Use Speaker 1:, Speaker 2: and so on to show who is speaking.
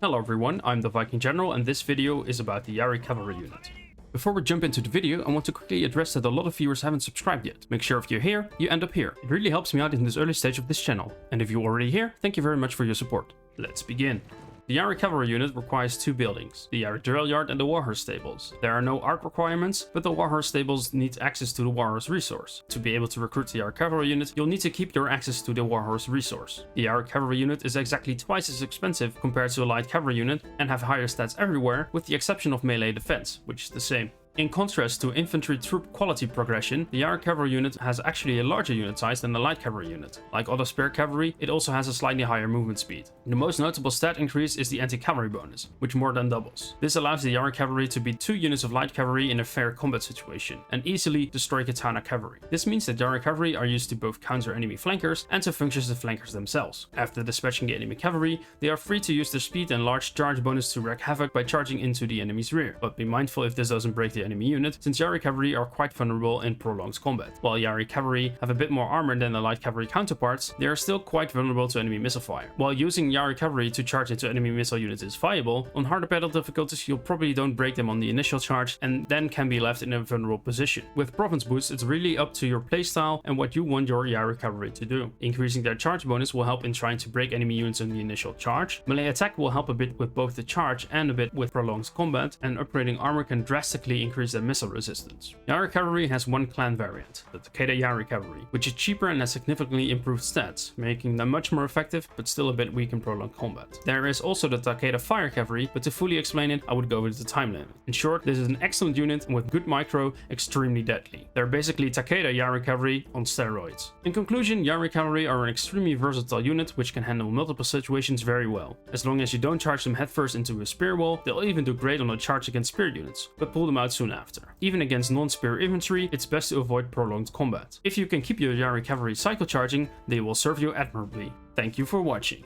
Speaker 1: Hello everyone, I'm the Viking General and this video is about the Yari Cavalry unit. Before we jump into the video, I want to quickly address that a lot of viewers haven't subscribed yet. Make sure if you're here, you end up here. It really helps me out in this early stage of this channel. And if you're already here, thank you very much for your support. Let's begin. The Yari Cavalry unit requires two buildings, the Yari Drill Yard and the Warhorse Stables. There are no art requirements, but the Warhorse Stables need access to the Warhorse resource. To be able to recruit the Yari Cavalry unit, you'll need to keep your access to the Warhorse resource. The Yari Cavalry unit is exactly twice as expensive compared to a Light Cavalry unit and have higher stats everywhere, with the exception of melee defense, which is the same. In contrast to infantry troop quality progression, the Yari Cavalry unit has actually a larger unit size than the Light Cavalry unit. Like other Spear Cavalry, it also has a slightly higher movement speed. The most notable stat increase is the anti-cavalry bonus, which more than doubles. This allows the Yari Cavalry to beat 2 units of Light Cavalry in a fair combat situation, and easily destroy Katana Cavalry. This means that Yari Cavalry are used to both counter enemy flankers and to function as the flankers themselves. After dispatching the enemy cavalry, they are free to use their speed and large charge bonus to wreak havoc by charging into the enemy's rear, but be mindful if this doesn't break the enemy unit, since Yari Cavalry are quite vulnerable in prolonged combat. While Yari Cavalry have a bit more armor than the Light Cavalry counterparts, they are still quite vulnerable to enemy missile fire. While using Yari Cavalry to charge into enemy missile units is viable, on harder battle difficulties you'll probably don't break them on the initial charge and then can be left in a vulnerable position. With province boost, it's really up to your playstyle and what you want your Yari Cavalry to do. Increasing their charge bonus will help in trying to break enemy units on the initial charge. Melee attack will help a bit with both the charge and a bit with prolonged combat, and upgrading armor can drastically increase their missile resistance. Yari Cavalry has one clan variant, the Takeda Yari Cavalry, which is cheaper and has significantly improved stats, making them much more effective, but still a bit weak in prolonged combat. There is also the Takeda Fire Cavalry, but to fully explain it, I would go with the time limit. In short, this is an excellent unit and with good micro, extremely deadly. They're basically Takeda Yari Cavalry on steroids. In conclusion, Yari Cavalry are an extremely versatile unit which can handle multiple situations very well. As long as you don't charge them headfirst into a spear wall, they'll even do great on a charge against spear units, but pull them out soon after. Even against non-spear infantry, it's best to avoid prolonged combat. If you can keep your Yari Cavalry cycle charging, they will serve you admirably. Thank you for watching.